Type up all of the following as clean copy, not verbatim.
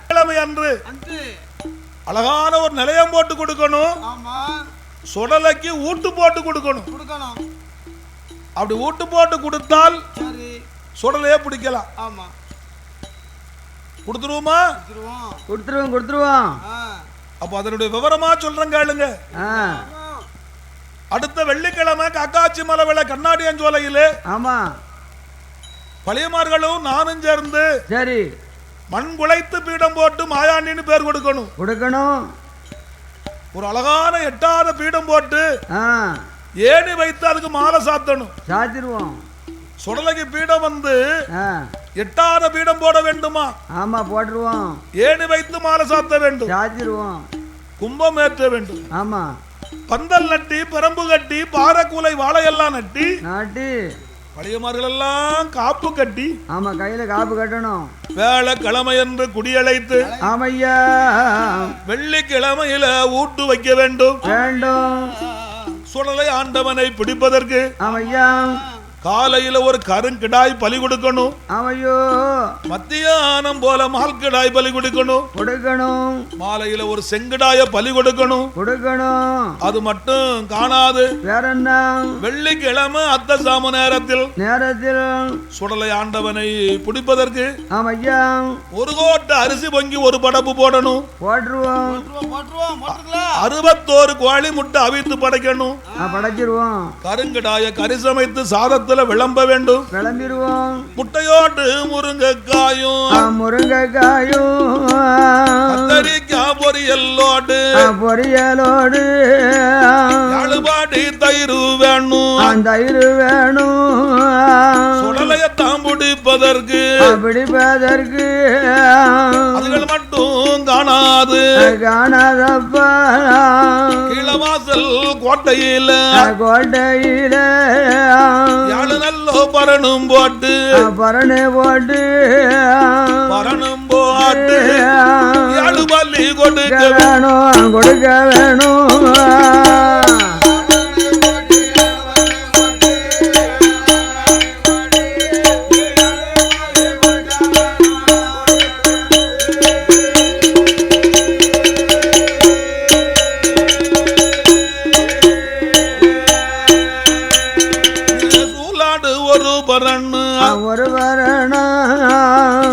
கிழமை அன்று அழகான ஒரு நிலையம் போட்டு கொடுக்கணும். சுடலைக்கு ஊட்டு போட்டு கொடுக்கணும். அப்படி ஊட்டு போட்டு கொடுத்தால் சுடலையே பிடிக்கலாம். கொடுத்துருவோமா? கொடுத்துருவோம். அப்ப அதனுடைய விவரமா சொல்றேன் கேளுங்க. அடுத்த வெள்ளிக்கிழமை காக்காச்சி மலை விலை கண்ணாடியஞ்சோலையிலே பழையமார்களும் நானும் சேர்ந்து சரி மண் குலைத்து பீடம் போட்டு மாயாண்டின்னு பேர் கொடுக்கணும். ஒரு அழகான எட்டாத பீடம் போட்டு ஏணி வைத்து அதுக்கு மாலை சாத்தணும். சுடலைக்கு பீடம் வந்து எட்டாத பீடம் போட வேண்டுமா? ஆமா போட்டுருவோம். ஏணி வைத்து மாலை சாத்த வேண்டும். கும்பம் ஏற்ற வேண்டும். ஆமா பந்தல் நட்டி பரம்பு கட்டி பாறைக்கூலை வாழையெல்லாம் நட்டி பழையமார்கள் எல்லாம் காப்பு கட்டி ஆமா கையில காப்பு கட்டணும். வேலை கிழமை என்று குடியழைத்து ஆமையா வெள்ளிக்கிழமையில ஊட்டு வைக்க வேண்டும். சுடலை ஆண்டவனை பிடிப்பதற்கு ஆமையா காலையில ஒரு கருங்கிடாய் பலி கொடுக்கணும். மத்தியானம் போல மால்கிடாய் பலி கொடுக்கணும். மாலையில ஒரு செங்கிடாய பலி கொடுக்கணும். அது மட்டும் காணாது வேற என்ன? வெள்ளிக்கிழமை அத்த சாம நேரத்தில் சுடலை ஆண்டவனை பிடிப்பதற்கு ஒரு கோட்டை அரிசி பொங்கி ஒரு படப்பு போடணும். 61 கோழி முட்டை அவித்து படைக்கணும். கருங்கிடாய கரிசமைத்து சாதத்தில் விளம்ப வேண்டும். முட்டையோடு முருங்கைக்காயும் கத்தரிக்காய் பொரியலோடு அழுபாடி தயிர் வேணும். சுடலையத்தான் பிடிப்பதற்கு அதுகள் மட்டும் காணாது கீழவாசல் கோட்டையில நல்லோ பரணும் போட்டு ஏழு பள்ளி கொடுக்க வேணும்.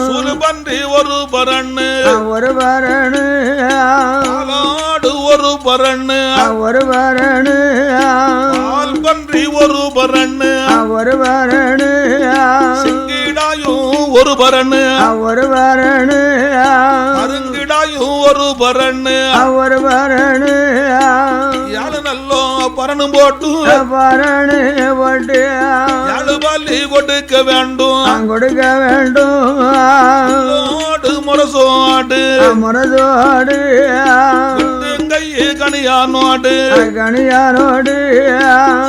சுலுபன்றி ஒரு பரண்ணு ஒரு பரண்ணு பால் பன்றி ஒரு பரண்ணு சிங்கிடாயும் ஒரு பரண்ணு அருங்கிடாயும் ஒரு பரண்ணு யாழு நல்லோ பரணும் போட்டு யாழு பள்ளி கொடுக்க வேண்டும். முரசோடு கையே கனியானோடு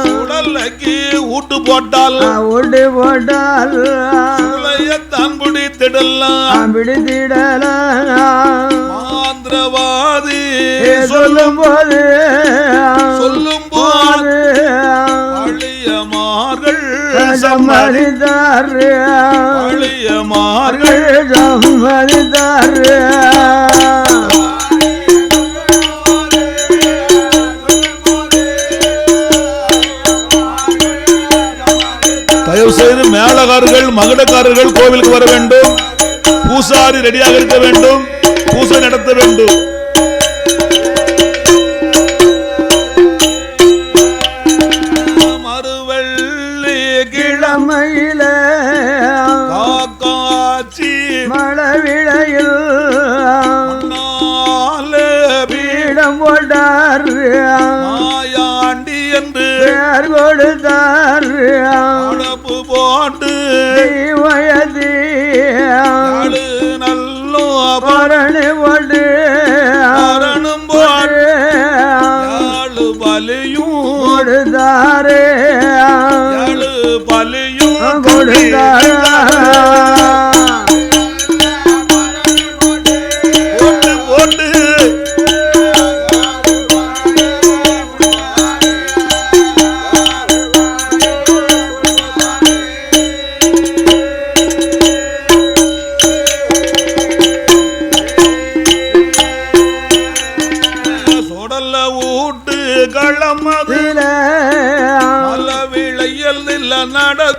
சுடலைக்கு ஊட்டு போட்டால் சுடலையத்தான் பிடித்திடலாம். மாந்திரவாதி சொல்லும் போது பழியமார்கள் சம்மதித்தார். தயவு செய்து மேளகாரர்கள் மகுடக்காரர்கள் கோவிலுக்கு வர வேண்டும். பூசாரி ரெடியாக இருக்க வேண்டும். பூசை நடத்த வேண்டும். மறுவள்ளி கிழமையில காக்காச்சி மழவிளையில் பீடம் போட்டார். மாயாண்டி என்று பேர் கொடுத்தார். உடம்பு போட்டு வயது நல்லோ பரணி போட்டு பரணும் போட்டு யாழு பலியும் கொடுத்தாரே. யாழு பலியும் கொடுத்தார போட்டு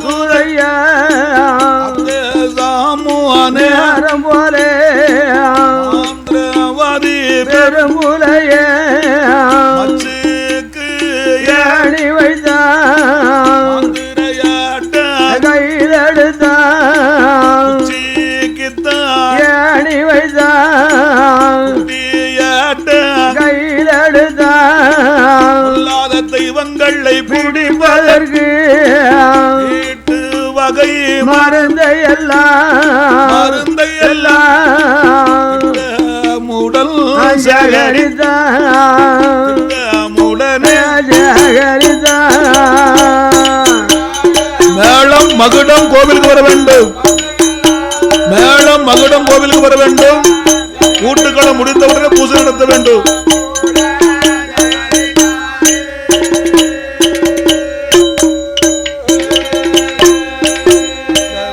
கூதையா சாமுவானே நேரம் போலே ஆந்திரவாதி பெரும்புலையே மச்சுக்கு ஏணி வைத்தான் கையில் எடுத்தான் ஏணி வைத்தான் கையில் எடுத்தான் தெய்வங்களை பிடிப்பதற்கு வீட்டு வகை மருந்தை எல்லாம் முடல் சேகரித்தான் முடனே சேகரித்தான் மேளம் மகுடம் கோவிலுக்கு வர வேண்டும். மேளம் மகுடம் கோவிலுக்கு வர வேண்டும். கூட்டுக்களை முடித்தவுடனே பூஜை நடத்த வேண்டும்.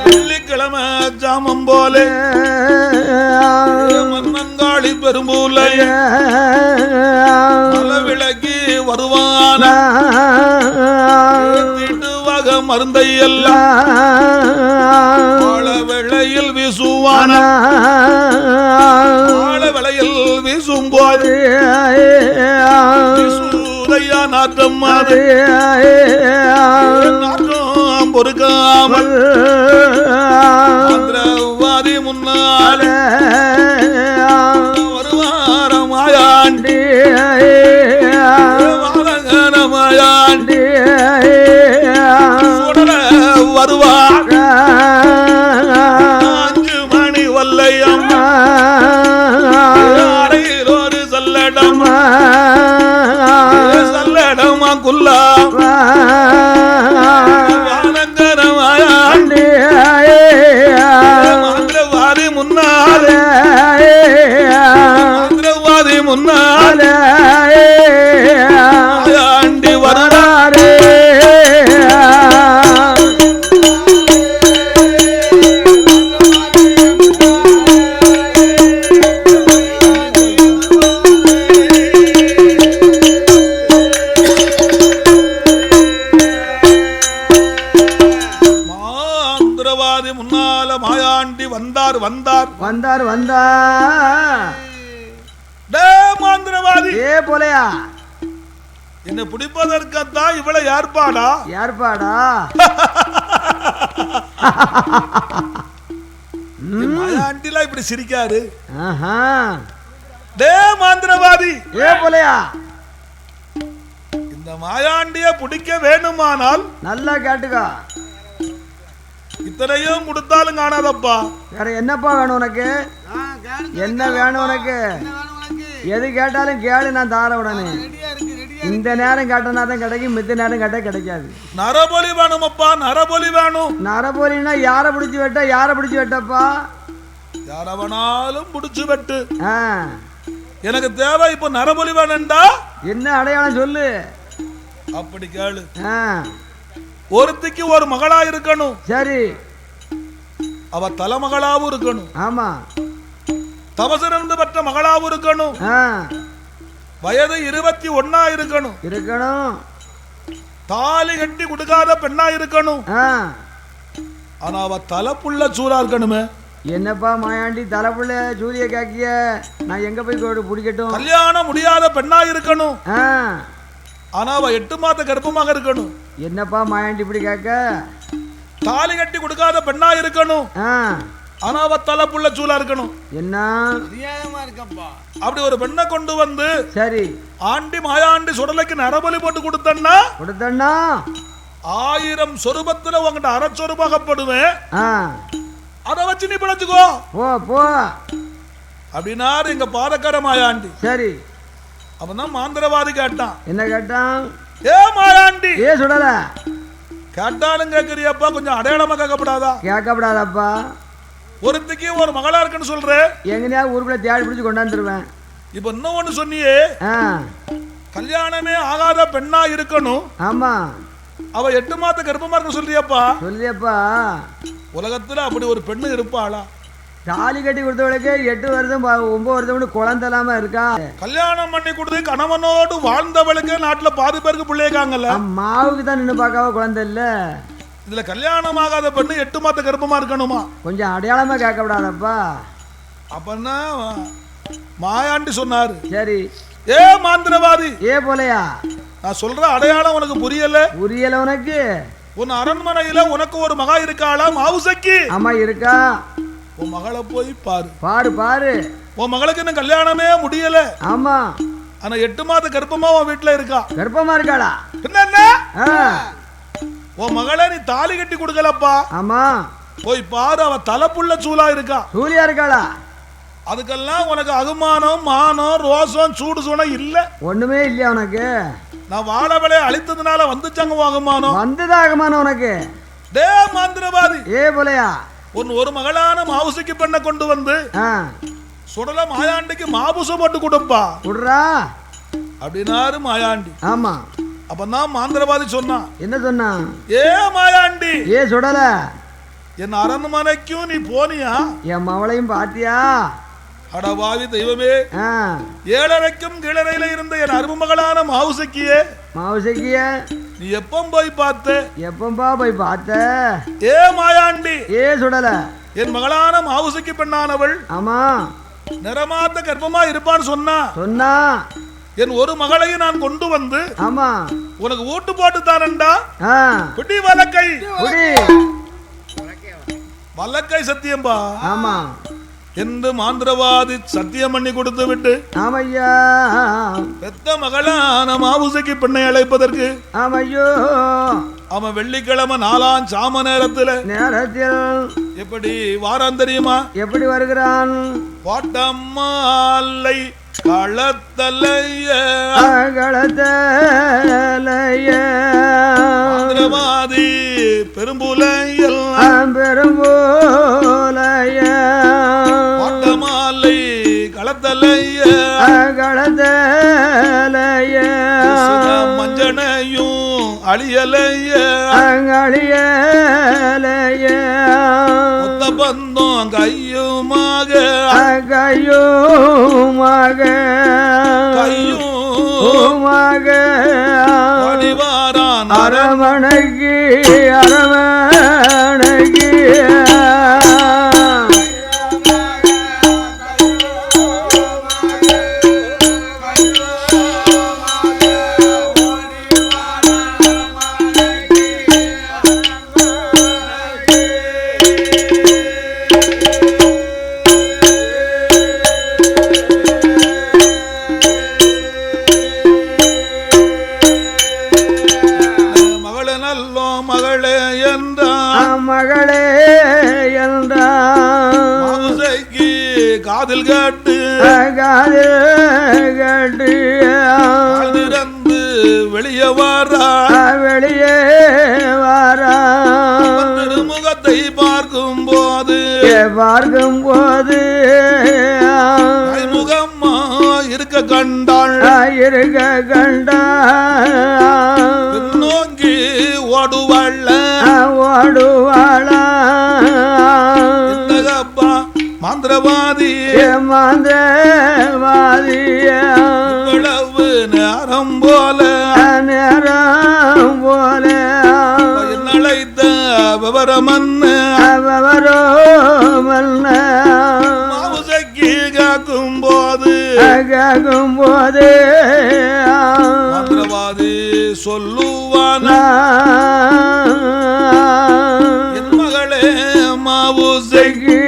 வெள்ளிக்கிழமை ஜாமம் போலே மன்னங்காளி பெரும்பூலை விளக்கி வருவான மருந்தை எல்லாம் வெளையில் வீசுவான வெளையில் வீசும் போது சூதையா நாட்டம் நாட்டம் பொறுக்காமல் மந்திரவாதி முன்னால் வருவாரமாயாண்டி வாரகனமாயாண்டி வருவார் 5 மணி வல்லையம் அறையில் ஒரு சல்லடம் சல்லடமா குல்லா வானங்கரமாயாண்டி மந்திரவாதி முன்னால் மந்திரவாதி முன்னால் ஆண்டி வராரே வந்தார் மந்திரவாதி ஏ போலையா என்ன பிடிப்பதற்கத்தான் இவ்வளவு ஏற்பாடா மாயாண்டிலாம் இப்படி சிரிக்காரு. டே மந்திரவாதி ஏ போலையா இந்த மாயாண்டிய பிடிக்க வேணுமானால் நல்லா கேட்டுக்கா. இத்தனையும் கொடுத்தாலும் காணாதப்பா. வேற என்னப்பா வேணும் உனக்கு? என்ன வேணும் உனக்கு? எது கேட்டாலும் கேளு, நான் தார உடனே. இந்த நேரம் கேட்டனா தான் கிடைக்கும், மித்த நேரம் கேட்டா கிடைக்காது. நரபலி வேணுமப்பா, நரபலி வேணும். நரபலினா யாரை பிடிச்சி வெட்டப்பா? யார வேணாலும் பிடிச்சு வெட்டு. எனக்கு தேவை இப்ப நரபலி வேணும்டா. என்ன அடையாளம் சொல்லு. அப்படி கேளு. ஒருத்திக்கு ஒரு மகளா இருக்கணும். சரி. அவ தலைமகளாவும் இருக்கணும். ஆமா. தவசிலிருந்து பெற்ற மகளாவும் இருக்கணும். வயது 21 இருக்கணும். தாலி கட்டி கொடுக்காத பெண்ணா இருக்கணும். ஆனா அவ தலைப்புள்ள சூரா இருக்கணுமே. என்னப்பா மாயாண்டி தலைப்புள்ள சூரிய காக்கிய நான் எங்க போய் பிடிக்கட்டும்? கல்யாணம் முடியாத பெண்ணா இருக்கணும். ஆனா அவ 8 மாத கர்ப்பமாக இருக்கணும். என்னப்பா மாயாண்டி இப்படி கேட்க? தாலி கட்டி கொடுக்காத பெண்ணா இருக்கணும். ஆனா அவ தலைப்புள்ள சூலா இருக்கணும். என்ன அப்படி ஒரு பெண்ணை கொண்டு வந்து சரி ஆண்டி மாயாண்டி சுடலைக்கு நரபலி போட்டு கொடுத்தன்னா 1000 சொரூபத்துல உங்ககிட்ட அரைச்சொருபாகப்படுவேன். அதை வச்சு நீ பிழைச்சுக்கோ. போ அப்படின்னாரு எங்க பாதக்கார மாயாண்டி. சரி. அப்பதான் மாந்திரவாதி கேட்டான். என்ன கேட்டான்? ஏ மாயாண்டி, ஏ சுடல கேட்டாலும் கேக்குறியப்பா, கொஞ்சம் அடையாளமா கேட்கப்படாதா? கேட்கப்படாதப்பா. ஒருத்திக்கு ஒரு மகளா இருக்குன்னு சொல்ற. எங்கனையா ஊருக்குள்ள தேடி பிடிச்சு கொண்டாந்துருவேன். இப்ப இன்னும் ஒண்ணு சொன்னியே, கல்யாணமே ஆகாத பெண்ணா இருக்கணும். ஆமா. அவ 8 மாத கர்ப்பமா இருக்க சொல்றியப்பா. உலகத்துல அப்படி ஒரு பெண்ணு இருப்பாளா? தாலி கட்டி கொடுத்தவளுக்கு 8 வருஷம் 9 வருஷம் குழந்தை இல்லாம இருக்கா. கல்யாணம் பண்ணி கொடுத்து கணவனோடு வாழ்ந்தவளுக்கு நாட்டுல பாதி பேருக்கு பிள்ளைக்காங்கல்ல. மாவுக்கு தான் நின்று பார்க்காம குழந்தை இல்ல. இதுல கல்யாணம் ஆகாத பெண்ணு 8 மாத கர்ப்பமா இருக்கணுமா? கொஞ்சம் அடையாளமா கேட்க விடாதப்பா. அப்பன்னா மாயாண்டி சொன்னாரு. சரி. ஏ மாந்திரவாதி, ஏ போலையா, நான் சொல்ற அடையாளம் உனக்கு புரியல? புரியல உனக்கு? உன் அரண்மனையில உனக்கு ஒரு மகா இருக்காளா மாவுசக்கி? ஆமா இருக்கா. உன் மகளை போய் பாரு. பாரு பாரு. உன் மகளுக்கு இன்னும் கல்யாணமே முடியல. ஆமா. ஆனா 8 மாத கர்ப்பமா உன் வீட்டுல இருக்கா. கர்ப்பமா இருக்காளா? என்ன உன் மகளை நீ தாலி கட்டி கொடுக்கலப்பா. ஆமா. போய் பாரு, அவ தலைப்புள்ள சூலா இருக்கா. சூலியா இருக்காளா? அதுக்கெல்லாம் உனக்கு அகுமானம் மானம் ரோசம் சூடு சூனம் இல்ல. ஒண்ணுமே இல்லையா உனக்கு? நான் வாழவளை அழித்ததுனால வந்துச்சாங்க அகுமானம். வந்துதான் அகுமானம் உனக்கு. டே மாந்திரவாதி, ஏ போலையா, ஒரு மகளான மாவுசிக்கு பெண்ணை கொண்டு வந்து சுடல மாயாண்டிக்கு மாபுசம் போட்டு கொடுப்பா குடுறா அப்படின்னாரு மாயாண்டி. ஆமா. அப்பதான் மாந்திரவாதி சொன்னான். என்ன சொன்னா? ஏ மாயாண்டி, ஏ சுடல, என் அரண்மனைக்கும் நீ போனியா? என் மவளையும் பாத்தியா? அடவாவி தெய்வமே, 7:30க்கும் கீழறையில இருந்த என் அருமகளான மாவுசக்கியே நீ எப்ப போய் பார்த்த? எப்பம்பா போய் பார்த்த? ஏ மாயாண்டி, ஏ சுடல, என் மகளான மாவுசக்கி பெண்ணானவள் ஆமா நிறமாத்த கர்ப்பமா இருப்பான்னு சொன்னா என் ஒரு மகளையும் நான் கொண்டு வந்து ஆமா உனக்கு ஊட்டு போட்டு தானண்டா. குட்டி வலக்கை வலக்கை சத்தியம்பா. ஆமா என்று மாந்திரவாதி சத்தியம் பண்ணி கொடுத்து விட்டு ஆமையா பெத்த மகளான மாவுசைக்கு பெண்ணை அழைப்பதற்கு ஆமையோ அவன் வெள்ளிக்கிழமை 4ஆம் சாம நேரத்தில் எப்படி வாரான் தெரியுமா? எப்படி வருகிறான்? பாட்டம்மாலை களத்தலைய மாந்திரவாதி பெரும்புலையல் பாட்டமாலை களத்தலைய மஞ்சனையும் அழியலைய ஒத்த பந்தம் கையுமாக அடிவாரான் அரமணைக்கு காதில் கேட்டு திறந்து வெளியே வாரா திருமுகத்தை பார்க்கும் போது முகம்மா இருக்க கண்டாள் நோங்கி ஓடுவாள் மாந்திரவாதி இவ்வளவு நேரம் போல அழைத்த விவரமன்னு மாவுசக்கி காக்கும் போது மாந்திரவாதி சொல்லுவான், என் மகளே மாவுசக்கி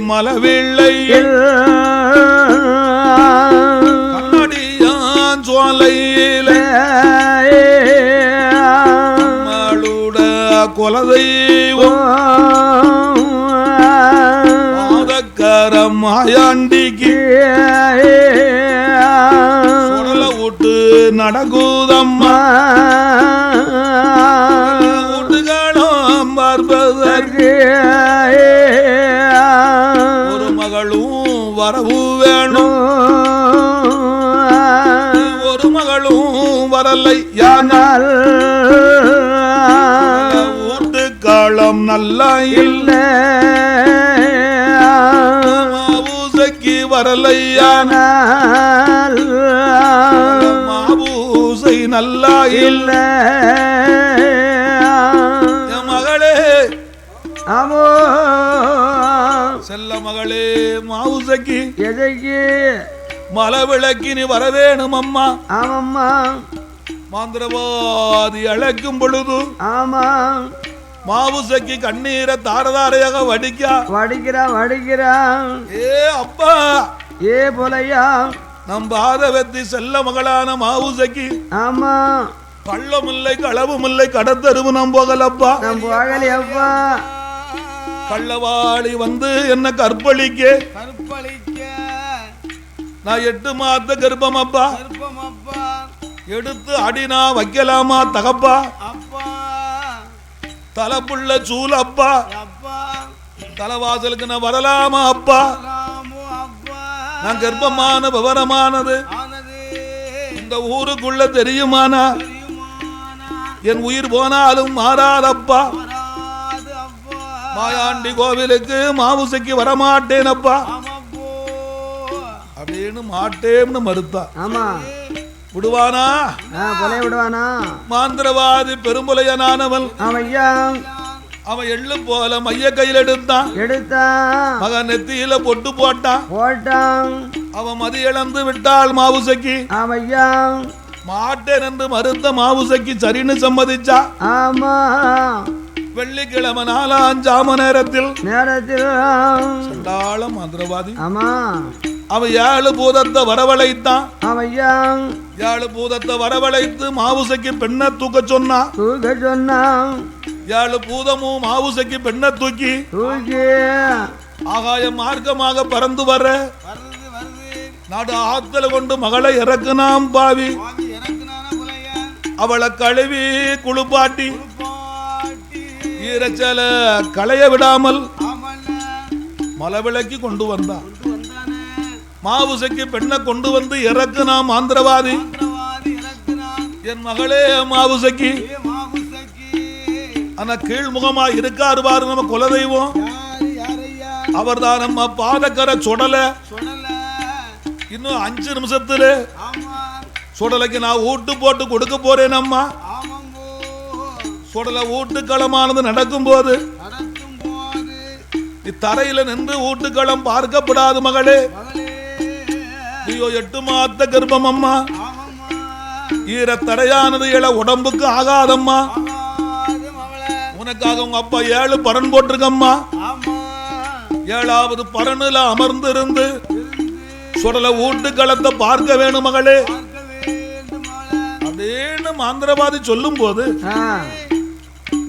மலவில்லையில் கண்ணடியான் சோலையில நம்மளுட குலதெய்வம் மாதக்கரம் மாயாண்டிக்கு சுடல விட்டு நடக்குதம்மா வீட்டுகளும் பார்ப்பதற்கு வரவு வேணும், ஒரு மகளும் வரலை யானால் வீட்டு காலம் நல்லா இல்லை மாபூசைக்கு வரலை யானால் மாபூசை நல்லா இல்ல என் மகளே ஆமோ செல்ல மகளே மாவுசக்கி எதைக்கு மலை விளக்கி நீ வரவேணும் அம்மா ஆமம்மா மாந்திரவாதி அழைக்கும் பொழுது ஆமா மாவுசக்கி கண்ணீரை தாரதாரையாக வடிக்கிறா ஏ அப்பா ஏ போலையா நம் பாதவத்தி செல்ல மகளான மாவுசக்கி ஆமா கள்ளமில்லை களவுமில்லை கடத்தருவு நம் போகலப்பா அப்பா கள்ளவாளி வந்து என்ன கற்பழிக்க நான் 8 மாத கர்ப்பம் அப்பா எடுத்து அடினா வைக்கலாமா தகப்பா தலைப்புள்ள சூல் அப்பா தலைவாசலுக்கு நான் வரலாமா அப்பா நான் கர்ப்பமான விவரமானது இந்த ஊருக்குள்ள தெரியுமானா என் உயிர் போனாலும் மாறாதப்பா மாயாண்டி கோவிலுக்கு மாவுசைக்கு வரமாட்டேன் அப்பா அப்படின்னு மாட்டேன்னு மறுத்தா ஆமா விடுவானா மாந்திரவாதி பெரும்புலையனானவன் அவன் எள்ளு போல மைய கையில் எடுத்தான் மகன் நெத்தியில பொட்டு போட்டான் அவன் மதி இழந்து விட்டாள் மாவுசைக்கு மாட்டேன் என்று மறுத்த மாவுசைக்கு சரின்னு சம்மதிச்சா வெள்ளிக்கிழமை 4 நேரத்தில் சண்டாள மந்திரவாதி அவன் 7 பூதத்தை வரவழைத்தான் 7 பூதத்தை வரவழைத்து மாவுசைக்கு பெண்ணை தூக்க சொன்னான் 7 பூதமும் மாவுசைக்கு பெண்ணை தூக்கி ஆகாய மார்க்கமாக பறந்து வர நாடு ஆத்தல கொண்டு மகளை இறக்குனாம் பாவி அவளை கழுவி குளிப்பாட்டி ஈரச்சல களைய விடாமல் மலை விளக்கி கொண்டு வந்தான் மாவுசைக்கு பெண்ணை கொண்டு வந்து இறக்குனாம் மாந்திரவாதி என் மகளே மாவுசைக்கு ஆனா கீழ்முகமா இருக்காரு பாரு நம்ம குலதெய்வம் அவர் தான் நம்ம பாதக்கரை சுடல இன்னும் 5 நிமிஷத்துல சுடலைக்கு நான் ஊட்டு போட்டு கொடுக்க போறேன் அம்மா சுடல ஊட்டுக்களமானது நடக்கும் போது தரையில நின்று ஊட்டுக்களம் பார்க்கப்படாது மகளே ஐயோ 8 மாத கர்ப்பம் அம்மா ஈரத்தடையானது இள உடம்புக்கு ஆகாதம்மா உனக்காக உங்க அப்பா 7 பரன் போட்டிருக்கம்மா 7வது பரனுல அமர்ந்து இருந்து சுடல ஊட்டுக்களத்தை பார்க்க வேணும் மகளே அப்படின்னு மாந்திரவாதி சொல்லும் போது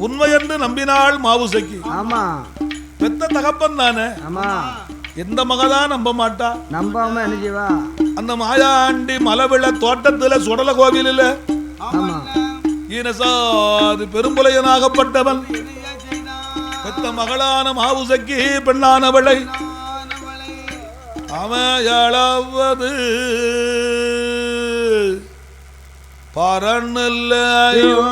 உண்மை என்று நம்பினாள் மாவுசைக்கு பெத்த தகப்பன் தானே எந்த மகதான் நம்ப மாட்டா நம்பாம என்ன செய்வா அந்த மாயாண்டி மலவிள தோட்டத்துல சுடல கோவிலில் ஈனசாது பெரும்புலையனாகப்பட்டவன் பெத்த மகளான மாவுசைக்கு பெண்ணானவளை அவன் 7வது பரநிலையோ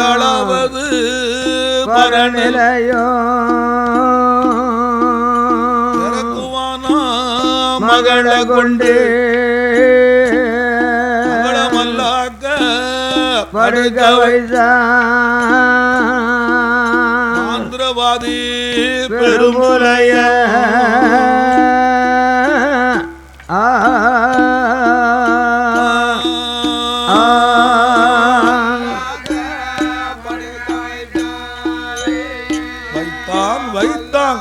7வது பரநிலையோ இறக்குவானா மகளை கொண்டு மகளமல்லாக்க படுக்க வைசா மாந்திரவாதி பெருமுலைய வைத்தான்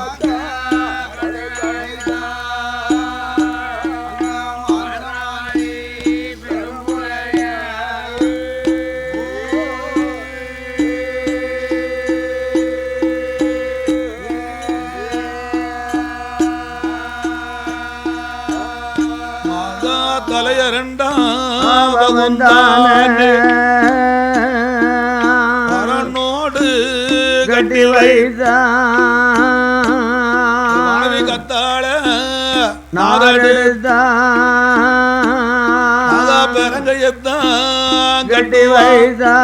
தலையரண்டானோடு கட்டி வைத்தா கத்தாள நாடெடுத்தா பெரங்கையத்தான் கட்டி வைத்தா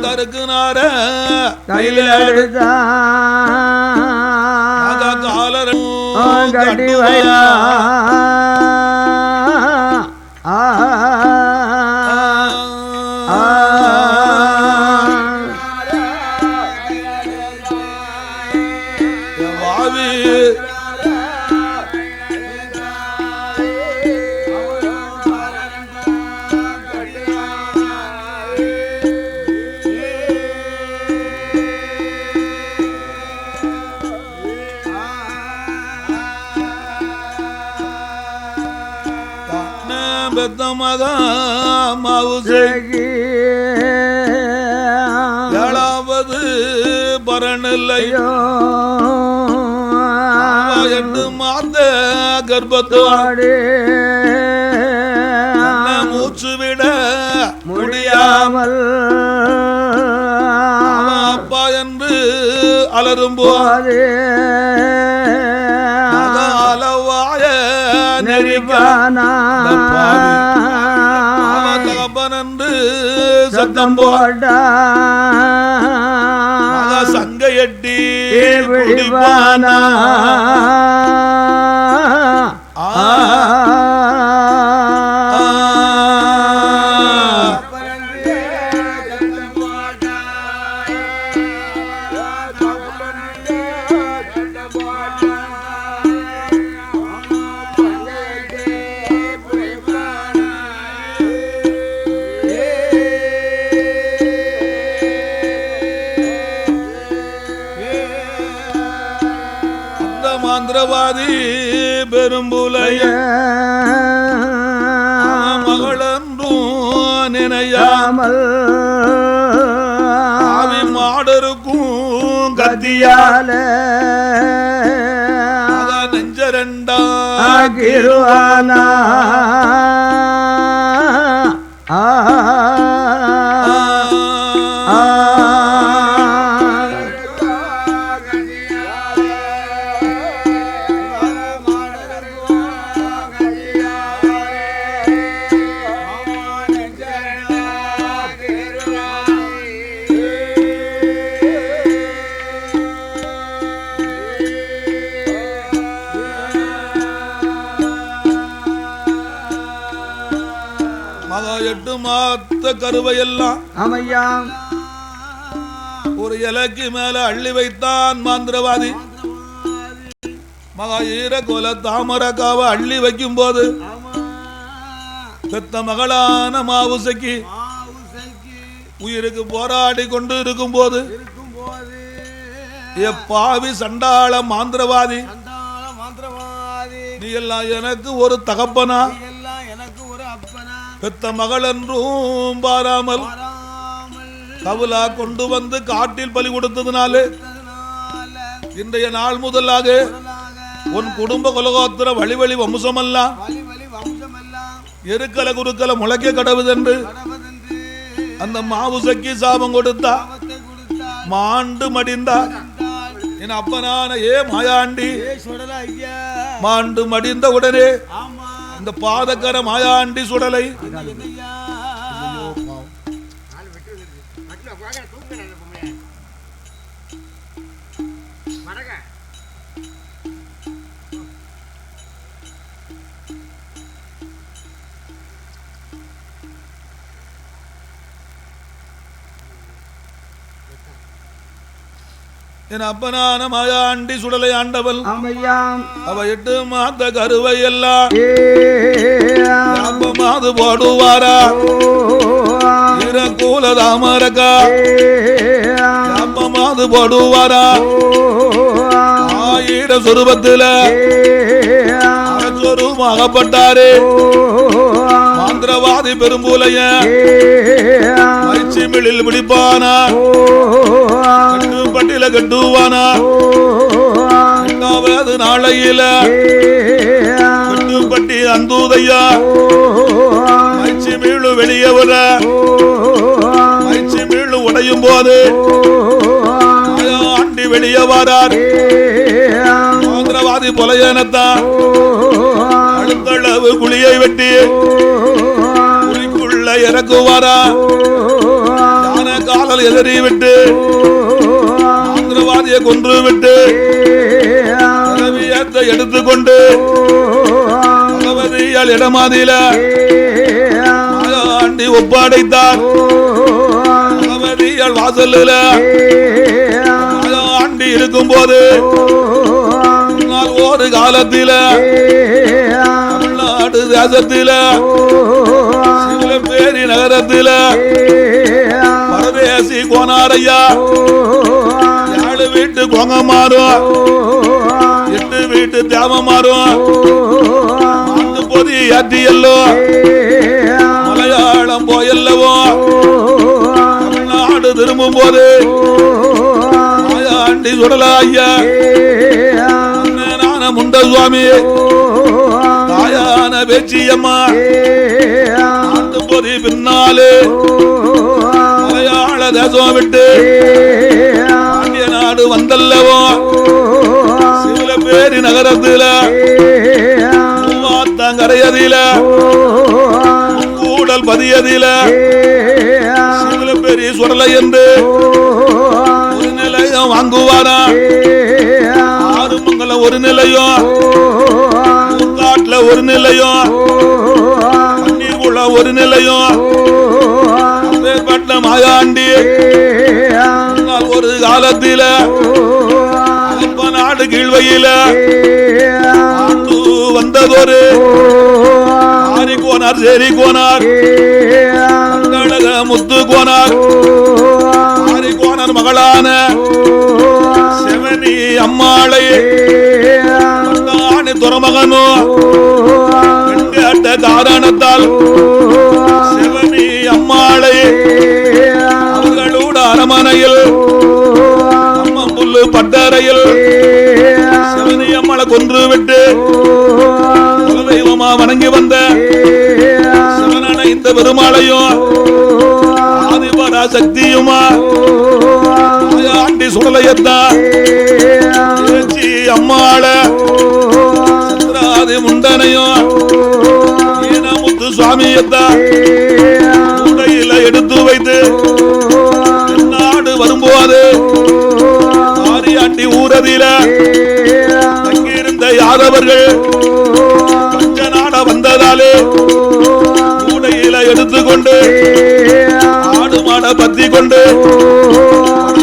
கருக்கு நார கையில எடுத்தா காலர் கட்டி வைத்தா பெத்த மகா மாவுசை ஏழாவது பரநிலையோ 8 மாத கர்ப்பத்தோடு மூச்சு விட முடியாமல் அப்பா என்று அலரும்போது அளவாய தகப்பன் என்று சத்தம் போட்ட சங்கையட்டி விழிவானா மந்திரவாதி பெரும்புலைய மகளன்றும் நினையாமல் ஆவி மாடருக்கும் கத்தியால நெஞ்சரண்டா கிருவானா மகா 8 மாத கருவையெல்லாம் அமையா ஒரு இலைக்கு மேல அள்ளி வைத்தான் மந்திரவாதி. மகா ஈரகோல தாமரக்காவை அள்ளி வைக்கும் போது பெத்த மகளான மாவுசைக்கு உயிருக்கு போராடி கொண்டு இருக்கும் போது பாவி சண்டாள மாந்திரவாதி நீ எல்லாம் எனக்கு ஒரு தகப்பனா பெத்த மகள் என்றும் பாராமல் கவுலா கொண்டு வந்து காட்டில் பலி கொடுத்ததுனாலே இன்றைய நாள் முதலாக உன் குடும்ப குலகோத்திர வழி வம்சமெல்லாம் எருக்கல குருக்கல முளைக்க கடவுதென்று அந்த மாவுசைக்கு சாபம் கொடுத்தா மாண்டு மடிந்தார். என் அப்பனான மாயாண்டி மாண்டு மடிந்த உடனே இந்த பாதக்கர மாயாண்டி சுடலை என் அப்பனான மாயாண்டி சுடலை ஆண்டவள் அவ 8 மாத கருவை எல்லாம் மாது போடுவாரா கூல தாமரக்கா மாது போடுவாரா ஆயிர சொரூபத்தில சொரூபமாகப்பட்டாரு மந்திரவாதி பெரும்புலைய மிழில் பிடிப்பானா பட்டியல கட்டுவானா நாளையில கட்டுப்பட்டி அந்தூதையா மயிற்சி மீளு வெளியே வர மயிற்சி மீளு உடையும் போது ஆண்டி வெளியே வரார் மந்திரவாதி பொலையனத்தான் அழுத்தளவு குழியை வெட்டி குழிக்குள்ள இறக்குவாரா யான காலல் எதிரி விட்டு மந்திரவாதியை கொன்று விட்டு எடுத்துக்கொண்டு பகவதியால் இடமாதியில ஆண்டி ஒப்படைத்தார். பகவதியால் வாசல்ல ஆண்டி இருக்கும் போது ஒரு காலத்தில தமிழ்நாடு தேசத்தில பேரி நகரத்தில பரதேசி கோனாரையா 7 வீட்டு கொங்க மாறும் 8 வீட்டு தேவ மாறும் ஜோதி ஆற்றியல்லோ மலையாளம் போயல்லவோ தமிழ்நாடு திரும்பும் போது மாயாண்டி சுடலாய்யா நான முண்ட சுவாமி தாயான பேச்சியம்மா ஆண்டு போது பின்னாலே மலையாள தேசம் விட்டு பாண்டிய நாடு வந்தல்லவோ சில பேரி நகரத்துல மூவாத்தங்கரையதில கூடல் பதியதில சில பேரி சுடலை என்று ஒரு நிலையம் வாங்குவாரா ஆறுமங்கலம் ஒரு நிலையம் காட்டுல ஒரு நிலையம் பன்னீர்குளம் ஒரு நிலையம் பட்டினம் மாயாண்டி ஒரு காலத்தில நாடு கீழ்வையில வந்ததொரு ஆரி கோனார் சேரி கோனார் முத்து கோனார் ஆரி கோனார் மகளான செவனி அம்மாளை துறமகனோ கேட்ட காரணத்தால் செவனி அம்மாளை அவர்களோட அரமனையில் அம்மம்புல்லு பட்டறையில் செவனி அம்மாளை கொன்று விட்டு குலதெய்வமா வணங்கி வந்த சிவனனை இந்த பெருமாளையும் ஆதிபரா சக்தியுமா ஆண்டி சுடலையத்தா அம்மாள சத்ராதி முண்டனையும் ஈனமுத்து சுவாமியத்தா உடையில எடுத்து வைத்து நாடு வரும்போது ஆரியாண்டி ஊரதில தங்கியிருந்த யாதவர்கள் பஞ்ச நாட வந்ததாலே உடையில எடுத்துக்கொண்டு ஆடு மாட பத்தி கொண்டு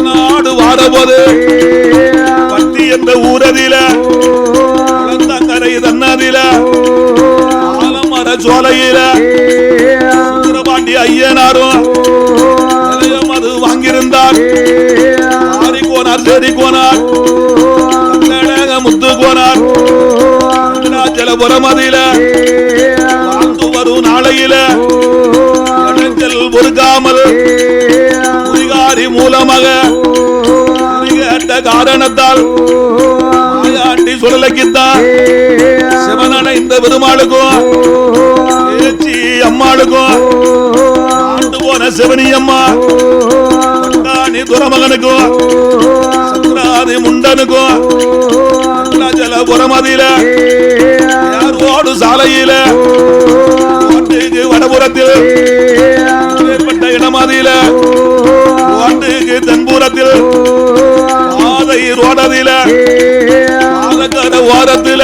நாடு வாரபோது பத்தி என்ற ஊரதில குளத்தங்கரை தன்னதில ஆலமர சோலையில சுந்தரபாண்டி ஐயனாரும் நிலையம் அது வாங்கியிருந்தார் ஆரி கோனார் சேரி கோனார் முத்து கோனார் அருணாச்சலபுரம் அதில வாழ்ந்து வரும் நாளையில இடத்தில் பொறுக்காமல் குறிகாரி மூலமாக கேட்ட காரணத்தால் மாயாண்டி சுடலைக்குத்தான் சிவனனை இந்த பெருமாளுக்கும் ஏச்சி அம்மாளுக்கும் ஆண்டு போன சிவனி அம்மா பட்டாணி துறமகனுக்கும் சத்ராதி முண்டனுக்கும் அருணாச்சலபுரம் அதில யாரோடு சாலையில ஓட்டுக்கு வடபுறத்தில் ஏற்பட்ட இடமதியில ஓட்டுக்கு தென்புறத்தில் பாதை ரோடதில பாதக்கர ஓரத்தில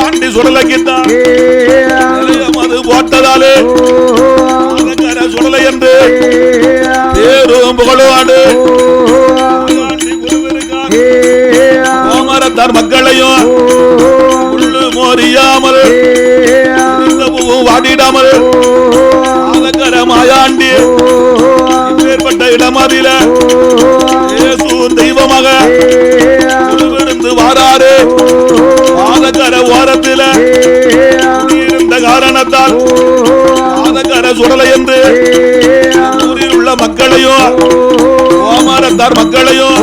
ஆண்டி சுடலைக்குத்தான் நிலையம் அது போட்டதாலே பாதக்கர சுடலை என்று பேரும் புகழோடு கோமரத்தார் மக்களையும் உள்ளு மோறியாமல் வாடிடாமல் பாதக்கர மாயாண்டி ஏற்பட்ட இடமதில தெய்வமாக இருந்து வாராரு பாதக்கர ஓரத்தில இருந்த காரணத்தால் பாதக்கர சுடலை என்று ஊரில் உள்ள மக்களையும் கோமாரத்தார் மக்களையும்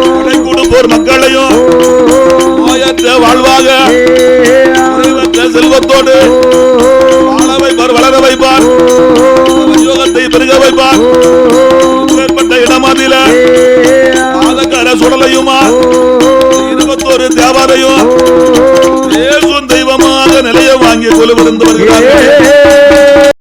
கொடை கொடுப்போர் மக்களையும் நோயற்ற வாழ்வாக செல்வத்தோடு வாழ வைப்பார் வளர வைப்பார் யோகத்தை பெருக வைப்பார் ஏற்பட்ட இடமதில பாதக்கர சுடலையுமா 21 தேவாரையும் தெய்வமாக நிலைய வாங்கி கொலுவிருந்து வருகிறார்கள்.